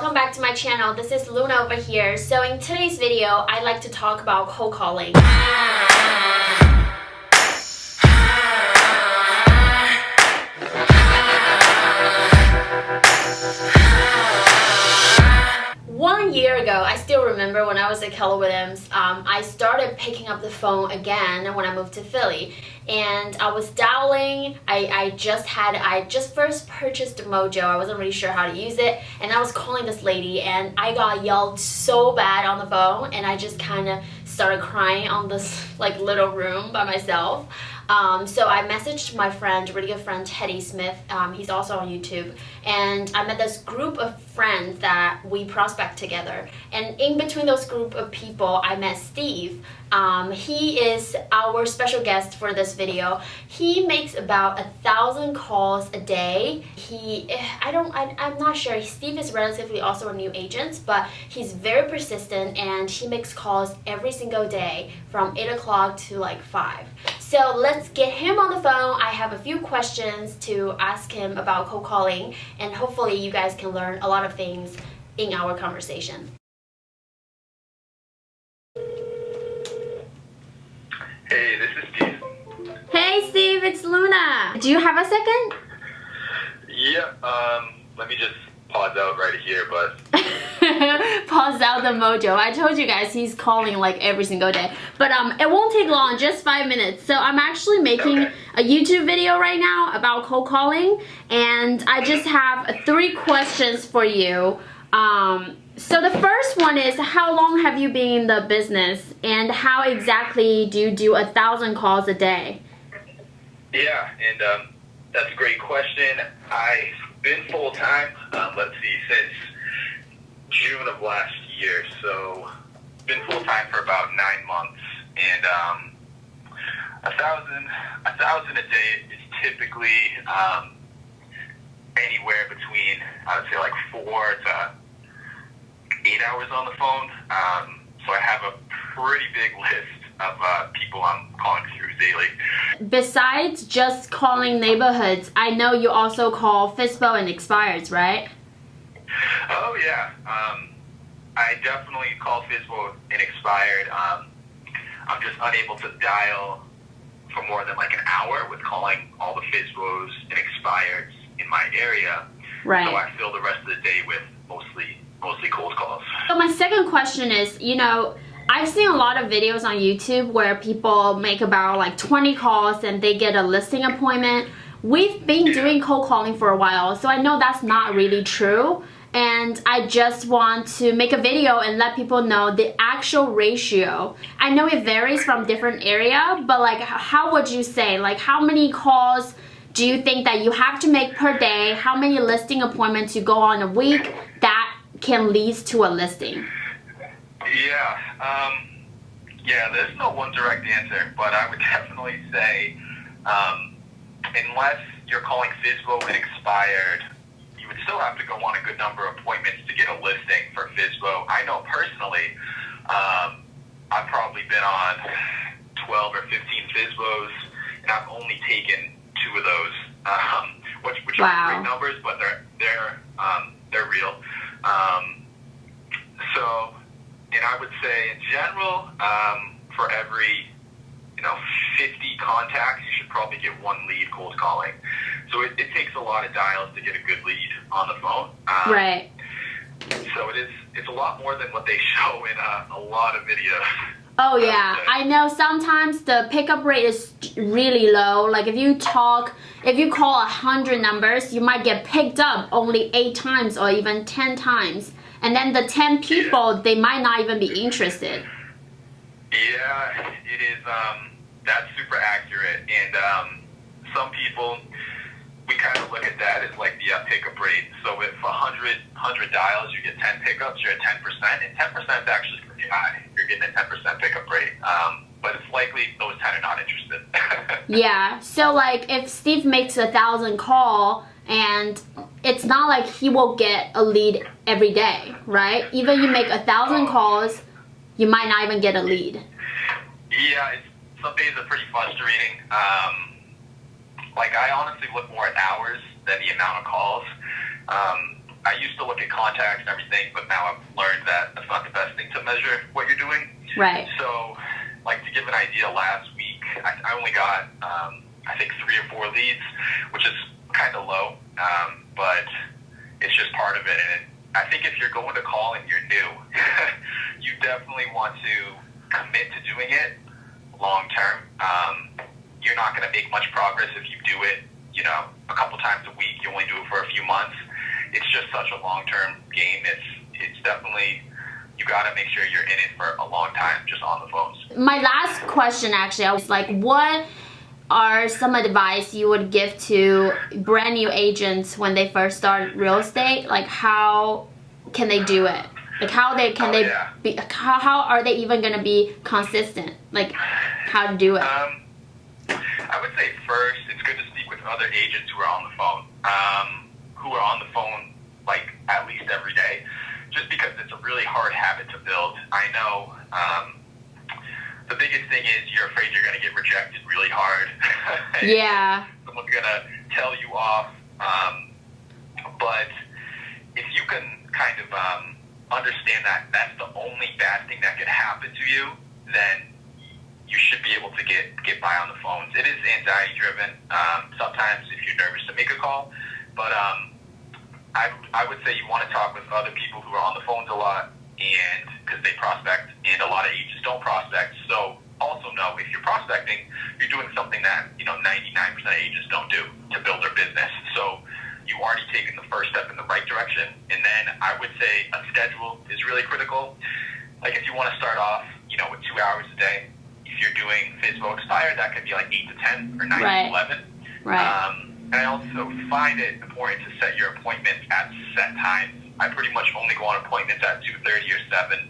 welcome back to my channel. This is Luna over here. So in today's video, I'd like to talk about cold calling. One year ago, I still remember when I was at Keller Williams, I started picking up the phone again when I moved to Philly. And I was dialing. I just first purchased the Mojo. I wasn't really sure how to use it, and I was calling this lady, and I got yelled so bad on the phone, and I just kind of started crying on this like little room by myself. So I messaged my friend, really good friend Teddy Smith. He's also on YouTube, and I met this group of friends that we prospect together. And in between those group of people, I met Steve. He is our special guest for this video. He makes about 1,000 calls a day. I'm not sure. Steve is relatively also a new agent, but he's very persistent, and he makes calls every single day from 8 o'clock to like 5. So let's get him on the phone. I have a few questions to ask him about cold calling, and hopefully you guys can learn a lot of things in our conversation. Hey, this is Steve. Hey Steve, it's Luna. Do you have a second? Yeah, let me just pause out right here, but... Pause out the Mojo. I told you guys he's calling like every single day. But it won't take long, just 5 minutes. So I'm actually making a YouTube video right now about cold calling, and I just have 3 questions for you. So the first one is, how long have you been in the business, and how exactly do you do 1,000 calls a day? Yeah, and that's a great question. I've been full-time, let's see, since June of last year, so been full-time for about 9 months, and 1,000 a day is typically anywhere between, I would say, like 4 to 8 hours on the phone. So I have a pretty big list of people I'm calling through daily. Besides just calling neighborhoods, I know you also call FISBO and expireds, right? Oh yeah, I definitely call FISBO and expired. I'm just unable to dial for more than like an hour with calling all the FISBOs and expireds in my area. Right. So I fill the rest of the day with mostly cold calls. So my second question is, I've seen a lot of videos on YouTube where people make about like 20 calls and they get a listing appointment. We've been doing cold calling for a while, so I know that's not really true. And I just want to make a video and let people know the actual ratio. I know it varies from different area, but like, how would you say, like, how many calls do you think that you have to make per day? How many listing appointments you go on a week that can lead to a listing? Yeah, there's no one direct answer, but I would definitely say, unless you're calling FISBO and expired, you would still have to go on a good number of appointments to get a listing for FISBO. I know personally, I've probably been on 12 or 15 FISBOs, and I've only taken 2 of those, which are great numbers, but they're real. So, and I would say in general, for every 50 contacts, you should probably get 1 lead cold calling. So it takes a lot of dials to get a good lead on the phone. Right. So it's a lot more than what they show in a lot of videos. Oh yeah, I know sometimes the pickup rate is really low. Like if you call 100 numbers, you might get picked up only 8 times or even 10 times. And then the 10 people, they might not even be interested. Yeah, it is, that's super accurate. And some people, we kind of look at that as like the pickup rate. So if 100 dials, you get 10 pickups, you're at 10%. And 10% is actually pretty high. You're getting a 10% pickup rate. But it's likely those 10 are not interested. Yeah, so like if Steve makes 1,000 calls, and it's not like he will get a lead every day, right? Even you make 1,000 calls, you might not even get a lead. Yeah, some days are pretty frustrating. Like I honestly look more at hours than the amount of calls. I used to look at contacts and everything, but now I've learned that that's not the best thing to measure what you're doing. Right. So, like, to give an idea, last week I only got I think 3 or 4 leads, which is kind of low, but it's just part of it. And I think if you're going to call and you're new, you definitely want to commit to doing it long term. You're not going to make much progress if you do it, you know, a couple times a week. You only do it for a few months. It's just such a long-term game. It's definitely, you got to make sure you're in it for a long time just on the phones. My last question, actually, I was like, what are some advice you would give to brand new agents when they first start real estate? Like, how can they do it? Like, how are they even going to be consistent? Like, how to do it? I would say first, it's good to speak with other agents who are on the phone. Like, at least every day, just because it's a really hard habit to build. I know the biggest thing is you're afraid you're going to get rejected really hard. Yeah. Someone's going to tell you off. But if you can kind of understand that that's the only bad thing that could happen to you, then you should be able to get by on the phones. It is anxiety driven. Sometimes if you're nervous to make a call, but I would say you want to talk with other people who are on the phones a lot, and because they prospect, and a lot of agents don't prospect. So also know if you're prospecting, you're doing something that 99% of agents don't do to build their business. So you already taken the first step in the right direction. And then I would say a schedule is really critical. Like if you want to start off, with 2 hours a day, if you're doing FSBO expired, that could be like 8 to 10 or 9 to 11. Right. And I also find it important to set your appointments at set times. I pretty much only go on appointments at 2:30 or 7.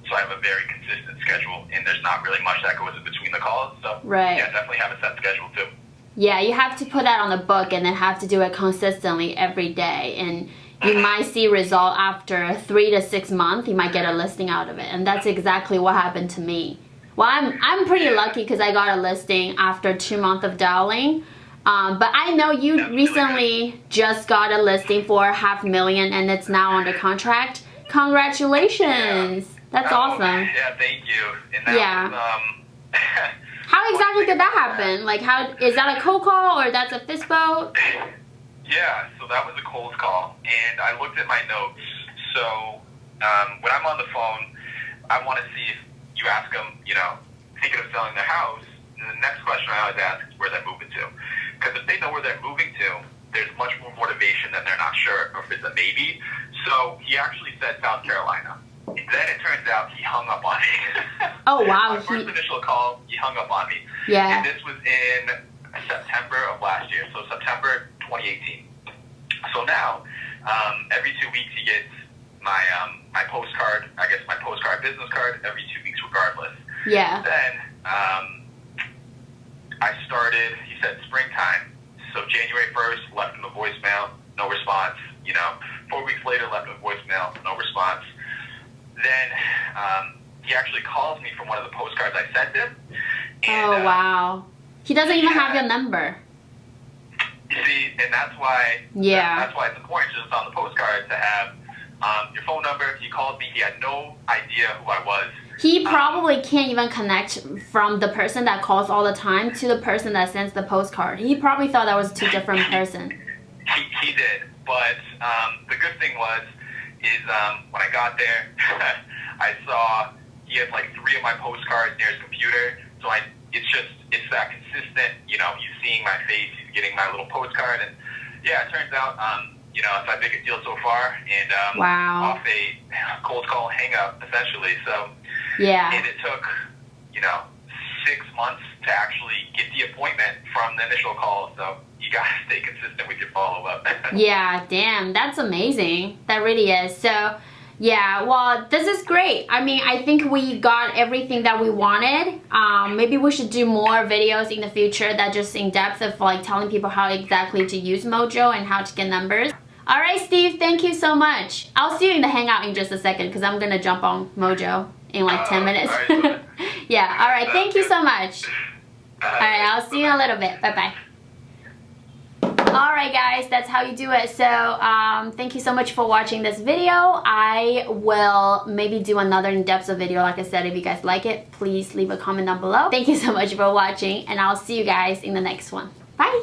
So I have a very consistent schedule, and there's not really much that goes in between the calls. So yeah, definitely have a set schedule too. Yeah, you have to put that on the book and then have to do it consistently every day. And you might see result after 3 to 6 months. You might get a listing out of it, and that's exactly what happened to me. Well, I'm pretty lucky because I got a listing after 2 months of dialing. But I know you recently just got a listing for $500,000 and it's now under contract. Congratulations! That's awesome. Yeah, thank you. And that was, how exactly did that happen? Like, how is that a cold call or that's a FSBO? Yeah, so that was a cold call, and I looked at my notes. So when I'm on the phone, I want to see if you ask them, thinking of selling their house. And the next question I always ask is where they're moving to. Because if they know where they're moving to, there's much more motivation than they're not sure, or if it's a maybe. So he actually said South Carolina. Then it turns out he hung up on me. Oh, wow. My first initial call, he hung up on me. Yeah. And this was in September of last year, so September 2018. So now, every 2 weeks he gets my postcard, my postcard business card, every 2 weeks regardless. Yeah. Then I started, he said springtime. So January 1st, left him a voicemail, no response. 4 weeks later, left him a voicemail, no response. Then he actually calls me from one of the postcards I sent him. And, wow. He doesn't even have your number. You see, and that's why that's why it's important just on the postcard to have your phone number. He called me. He had no idea who I was. He probably can't even connect from the person that calls all the time to the person that sends the postcard. He probably thought that was two different person. He did, but the good thing is when I got there, I saw he had like 3 of my postcards near his computer. So it's that consistent. He's seeing my face, he's getting my little postcard, and yeah, it turns out it's my biggest deal so far, and wow. off a cold call hang up essentially. So. Yeah. And it took, 6 months to actually get the appointment from the initial call. So you gotta stay consistent with your follow-up. Yeah, damn, that's amazing. That really is. So, yeah, well, this is great. I mean, I think we got everything that we wanted. Maybe we should do more videos in the future that just in depth of like telling people how exactly to use Mojo and how to get numbers. All right, Steve, thank you so much. I'll see you in the hangout in just a second because I'm gonna jump on Mojo in like 10 minutes. Yeah, all right, thank you so much. All right, I'll see you in a little bit. Bye-bye. Alright guys, that's how you do it. So thank you so much for watching this video. I will maybe do another in-depth video. Like I said, if you guys like it, please leave a comment down below. Thank you so much for watching, and I'll see you guys in the next one. Bye!